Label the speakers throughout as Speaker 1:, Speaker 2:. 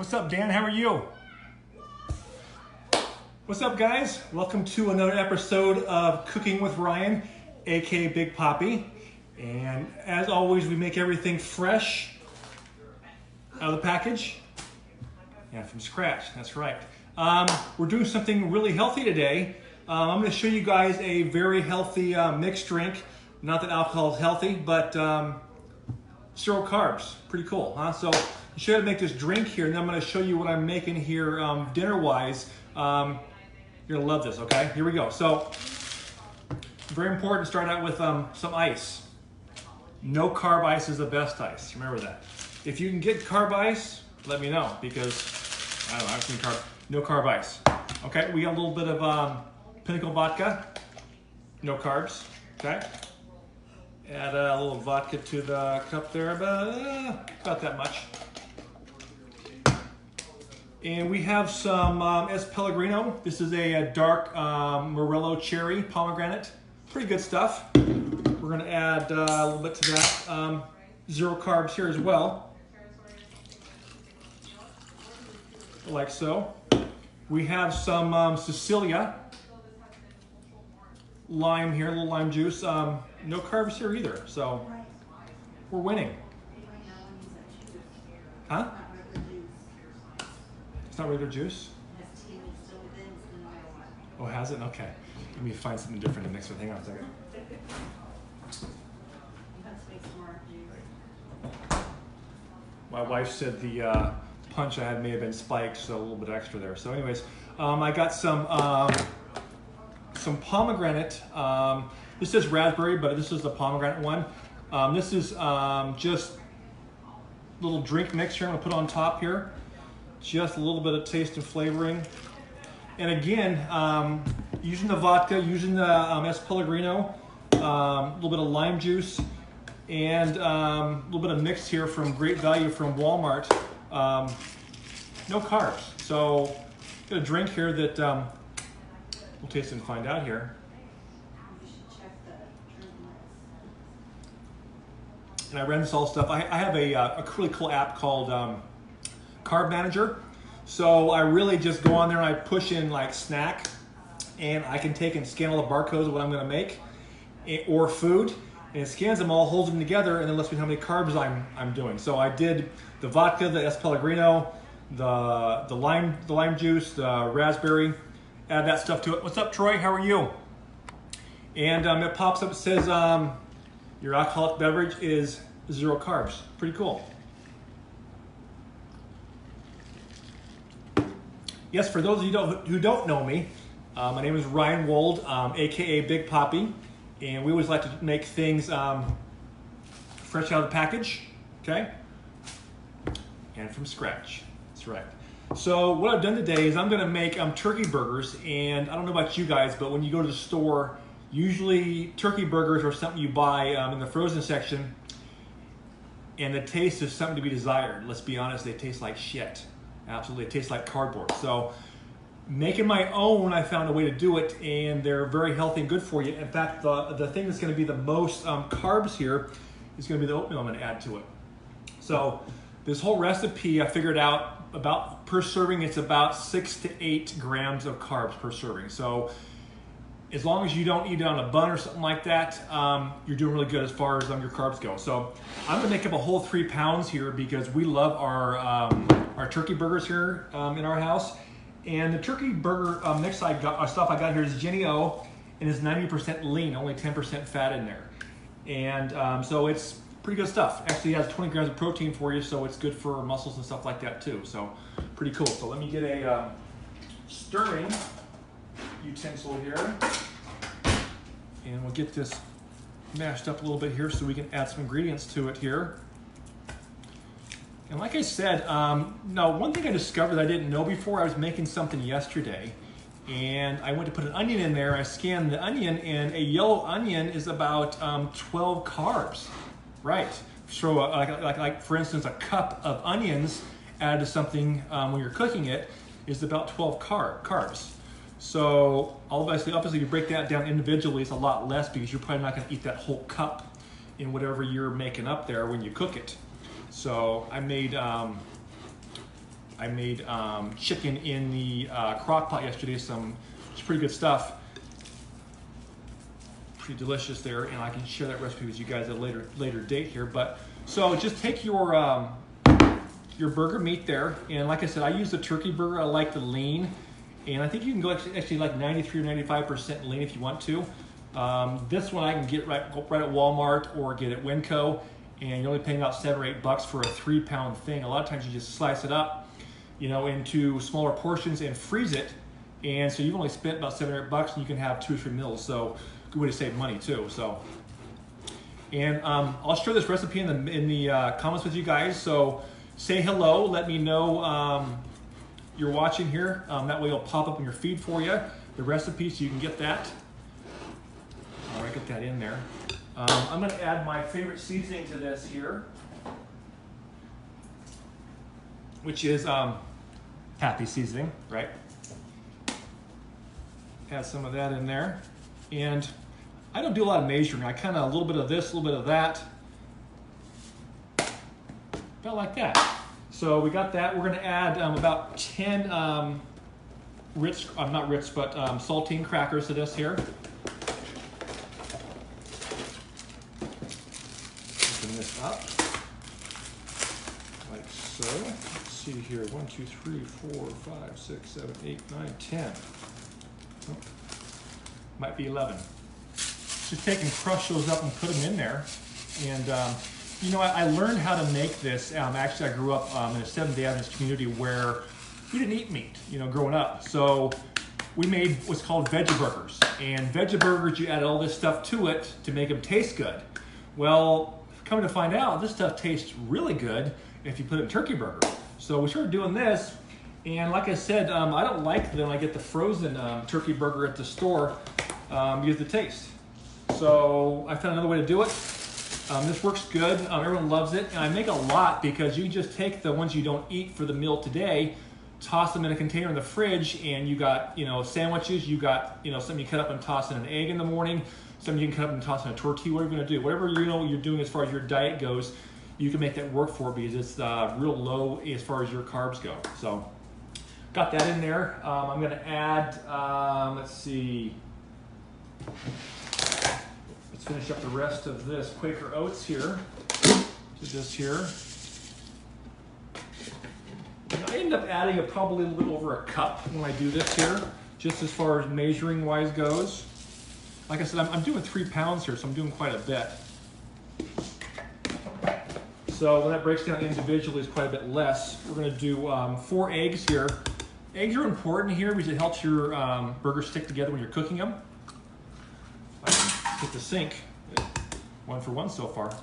Speaker 1: What's up, Dan? How are you? What's up, guys? Welcome to another episode of Cooking with Ryan, aka Big Papi. And as always, we make everything fresh out of the package and from scratch. That's right. We're doing something really healthy today. I'm going to show you guys a very healthy mixed drink. Not that alcohol is healthy, but zero carbs. Pretty cool, huh? So I should make this drink here, and then I'm going to show you what I'm making here dinner-wise. You're going to love this, okay? Here we go. So very important to start out with some ice. No carb ice is the best ice. Remember that. If you can get carb ice, let me know, because I don't know, I've seen no carb ice. Okay, we got a little bit of Pinnacle vodka, no carbs, okay? Add a little vodka to the cup there, about that much. And we have some S. Pellegrino. This is a dark Morello cherry pomegranate. Pretty good stuff. We're gonna add a little bit to that. Zero carbs here as well, like so. We have some Sicilia lime here, a little lime juice. No carbs here either, so we're winning. Huh? It's not regular juice? Oh, has it? Okay. Let me find something different to mix with. Hang on a second. My wife said the punch I had may have been spiked, so a little bit extra there. So anyways, I got some pomegranate. This is raspberry, but this is the pomegranate one. This is just a little drink mix here I'm gonna put on top here. Just a little bit of taste and flavoring. And again, using the vodka, using the S. Pellegrino, a little bit of lime juice, and a little bit of mix here from Great Value from Walmart. No carbs. So got a drink here that we'll taste and find out here. And I ran this all stuff. I have a really cool app called Carb Manager. So I really just go on there and I push in like snack, and I can take and scan all the barcodes of what I'm gonna make or food, and it scans them all, holds them together, and then lets me know how many carbs I'm doing. So I did the vodka, the S. Pellegrino, the lime juice, the raspberry, add that stuff to it. What's up, Troy? How are you? And it pops up, it says your alcoholic beverage is zero carbs. Pretty cool. Yes, for those of you who don't know me, my name is Ryan Wold, aka Big Papi, and we always like to make things fresh out of the package, okay? And from scratch, that's right. So what I've done today is I'm gonna make turkey burgers, and I don't know about you guys, but when you go to the store, usually turkey burgers are something you buy in the frozen section, and the taste is something to be desired. Let's be honest, they taste like shit. Absolutely, it tastes like cardboard. So making my own, I found a way to do it, and they're very healthy and good for you. In fact, the thing that's gonna be the most carbs here is gonna be the oatmeal I'm gonna add to it. So this whole recipe, I figured out about per serving, it's about 6 to 8 grams of carbs per serving. So as long as you don't eat it on a bun or something like that, you're doing really good as far as your carbs go. So I'm gonna make up a whole 3 pounds here because we love our turkey burgers here in our house. And the turkey burger mix stuff I got here is Jenny O, and it's 90% lean, only 10% fat in there. And so it's pretty good stuff. Actually, it has 20 grams of protein for you, so it's good for muscles and stuff like that too. So pretty cool. So let me get a stirring utensil here, and we'll get this mashed up a little bit here so we can add some ingredients to it here. And like I said, now one thing I discovered that I didn't know before, I was making something yesterday, and I went to put an onion in there. I scanned the onion, and a yellow onion is about 12 carbs. Right. So like for instance, a cup of onions added to something when you're cooking it is about 12 carbs. So obviously you break that down individually, it's a lot less because you're probably not going to eat that whole cup in whatever you're making up there when you cook it. So I made I made chicken in the crock pot yesterday. It's pretty good stuff. Pretty delicious there, and I can share that recipe with you guys at a later date here. But so just take your burger meat there, and like I said, I use the turkey burger. I like the lean, and I think you can go actually like 93 or 95% lean if you want to. This one I can get right at Walmart or get at Winco, and you're only paying about $7 or $8 for a 3-pound thing. A lot of times you just slice it up, you know, into smaller portions and freeze it, and so you've only spent about $7 or $8, and you can have 2 or 3 meals. So good way to save money too. So, and I'll share this recipe in the comments with you guys. So say hello, let me know you're watching here. That way it'll pop up in your feed for you, the recipe, so you can get that. All right, get that in there. I'm going to add my favorite seasoning to this here, which is Papi seasoning, right? Add some of that in there. And I don't do a lot of measuring. I kind of a little bit of this, a little bit of that. About like that. So we got that. We're going to add about 10 saltine crackers to this here. Open this up like so. Let's see here. 1, 2, 3, 4, 5, 6, 7, 8, 9, 10. Oh, might be 11. Just take and crush those up and put them in there. And you know, I learned how to make this. Actually, I grew up in a Seventh-day Adventist community where we didn't eat meat, you know, growing up. So we made what's called veggie burgers. And veggie burgers, you add all this stuff to it to make them taste good. Well, coming to find out, this stuff tastes really good if you put it in turkey burger. So we started doing this. And like I said, I don't like them. I get the frozen turkey burger at the store because of the taste. So I found another way to do it. This works good. Everyone loves it. And I make a lot because you can just take the ones you don't eat for the meal today, toss them in a container in the fridge, and you got, you know, sandwiches. You got, you know, something you cut up and toss in an egg in the morning. Something you can cut up and toss in a tortilla. Whatever you're going to do. Whatever you know you're doing as far as your diet goes, you can make that work for because it's real low as far as your carbs go. So got that in there. I'm going to add, let's see. Let's finish up the rest of this Quaker Oats here to this here. And I end up adding probably a little over a cup when I do this here, just as far as measuring wise goes. Like I said, I'm doing 3 pounds here, so I'm doing quite a bit. So when that breaks down individually, it's quite a bit less. We're going to do 4 eggs here. Eggs are important here because it helps your burgers stick together when you're cooking them. Hit the sink. 1 for 1 so far.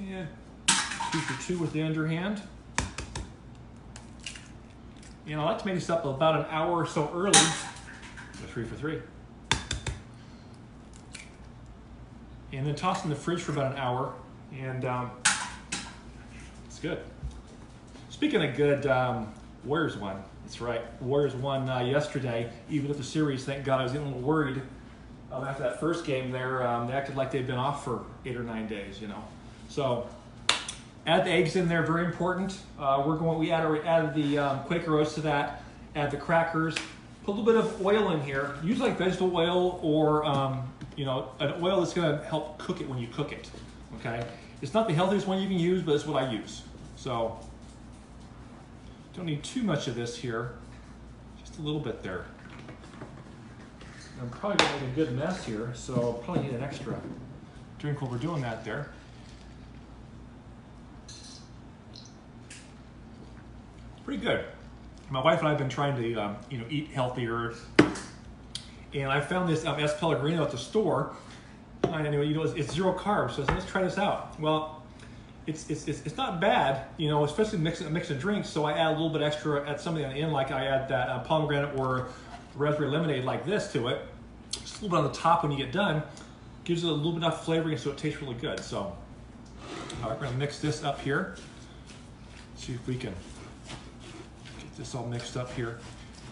Speaker 1: And 2 for 2 with the underhand. And I like to make this up about an hour or so early. 3 for 3. And then toss in the fridge for about an hour. And it's good. Speaking of good, Warriors won. That's right. Warriors won yesterday. Even with the series, thank God I was getting a little worried. After that first game there, they acted like they'd been off for 8 or 9 days, you know. So add the eggs in there, very important. We added the Quaker Oats to that. Add the crackers. Put a little bit of oil in here. Use like vegetable oil or you know, an oil that's going to help cook it when you cook it. Okay. It's not the healthiest one you can use, but it's what I use. So don't need too much of this here. Just a little bit there. I'm probably going to make a good mess here, so I'll probably need an extra drink while we're doing that there. Pretty good. My wife and I have been trying to, you know, eat healthier, and I found this S. Pellegrino at the store. And anyway, you know, it's 0 carbs, so I said, let's try this out. Well, it's not bad, you know, especially mixing drinks. So I add a little bit extra at something on the end, like I add that pomegranate or raspberry lemonade like this to it. Just a little bit on the top when you get done. Gives it a little bit enough flavoring so it tastes really good. So, all right, we're gonna mix this up here. See if we can get this all mixed up here.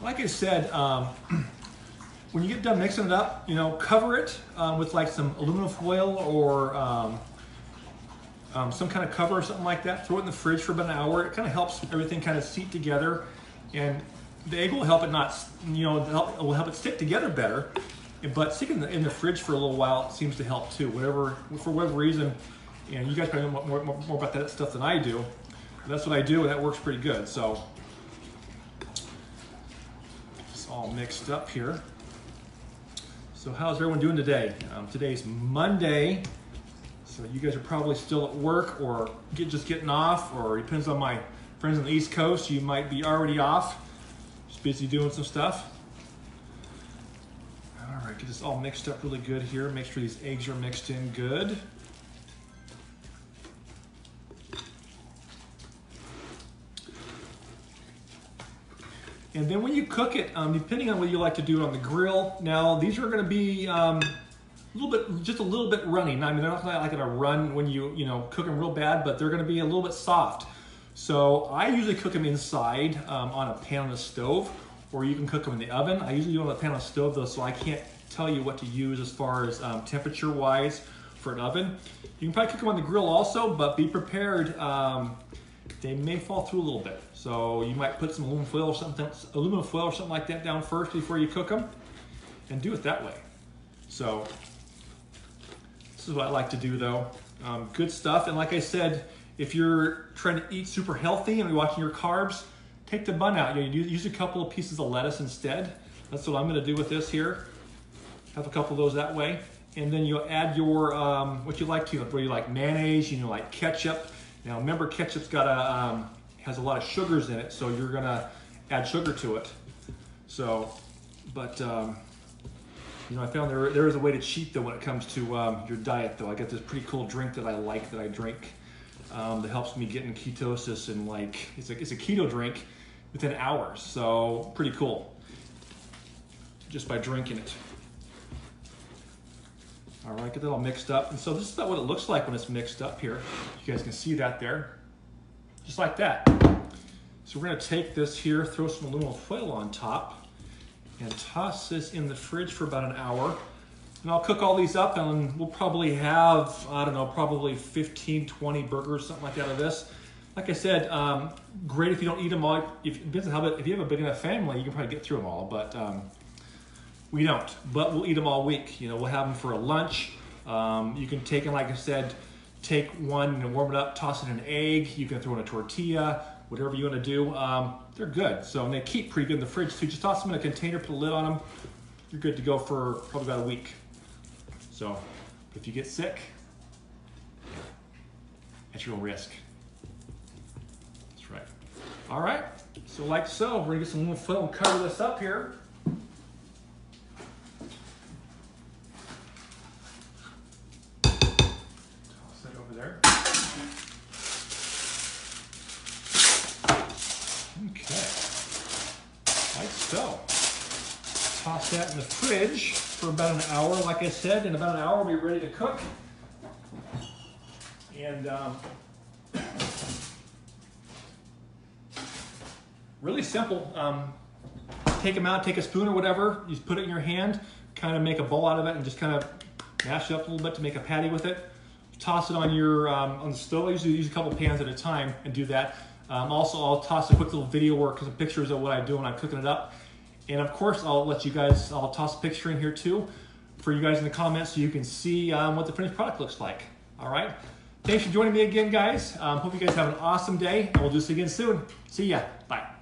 Speaker 1: Like I said, when you get done mixing it up, you know, cover it with like some aluminum foil or some kind of cover or something like that. Throw it in the fridge for about an hour. It kind of helps everything kind of seat together, and the egg will help it not, it will help it stick together better. But sticking in the fridge for a little while seems to help too. For whatever reason, and you guys probably know more about that stuff than I do. But that's what I do, and that works pretty good. So it's all mixed up here. So how's everyone doing today? Today's Monday, so you guys are probably still at work or just getting off, or it depends on my friends on the East Coast. You might be already off, just busy doing some stuff. All right, get this all mixed up really good here. Make sure these eggs are mixed in good. And then when you cook it, depending on whether you like to do it on the grill, now these are going to be just a little bit runny. Now, I mean, they're not like going to run when you cook them real bad, but they're going to be a little bit soft. So I usually cook them inside on a pan on the stove, or you can cook them in the oven. I usually do it on a pan on the stove though, so I can't tell you what to use as far as temperature-wise for an oven. You can probably cook them on the grill also, but be prepared. They may fall through a little bit. So you might put some aluminum foil or something like that down first before you cook them, and do it that way. So this is what I like to do though. Good stuff. And like I said, if you're trying to eat super healthy and you're watching your carbs, take the bun out. You use a couple of pieces of lettuce instead. That's what I'm going to do with this here. Have a couple of those that way. And then you'll add your, what you like to, whether you like mayonnaise, like ketchup. Now remember, ketchup's got has a lot of sugars in it, so you're gonna add sugar to it. So, but I found there is a way to cheat though when it comes to your diet though. I got this pretty cool drink that I like that I drink that helps me get in ketosis, and it's a keto drink within hours. So pretty cool, just by drinking it. All right, get that all mixed up. And so this is about what it looks like when it's mixed up here. You guys can see that there, just like that. So we're gonna take this here, throw some aluminum foil on top, and toss this in the fridge for about an hour. And I'll cook all these up, and we'll probably have, I don't know, probably 15, 20 burgers, something like that out of this. Like I said, great if you don't eat them all. If you have a big enough family, you can probably get through them all, but we don't, but we'll eat them all week. We'll have them for a lunch. You can take them, like I said, take one and warm it up, toss it in an egg. You can throw in a tortilla, whatever you want to do. They're good. So, and they keep pretty good in the fridge too. Just toss them in a container, put a lid on them. You're good to go for probably about a week. So if you get sick, at your own risk. That's right. All right, so like so, we're gonna get some aluminum foil and cover this up here. There. Okay, like so. Toss that in the fridge for about an hour. Like I said, in about an hour we'll be ready to cook. And really simple. Take them out, take a spoon or whatever, you just put it in your hand, kind of make a bowl out of it, and just kind of mash it up a little bit to make a patty with it. Toss it on your on the stove. I usually use a couple pans at a time and do that. Also, I'll toss a quick little video or some pictures of what I do when I'm cooking it up. And of course, I'll toss a picture in here too for you guys in the comments so you can see what the finished product looks like. All right. Thanks for joining me again, guys. Hope you guys have an awesome day, and we'll do this again soon. See ya. Bye.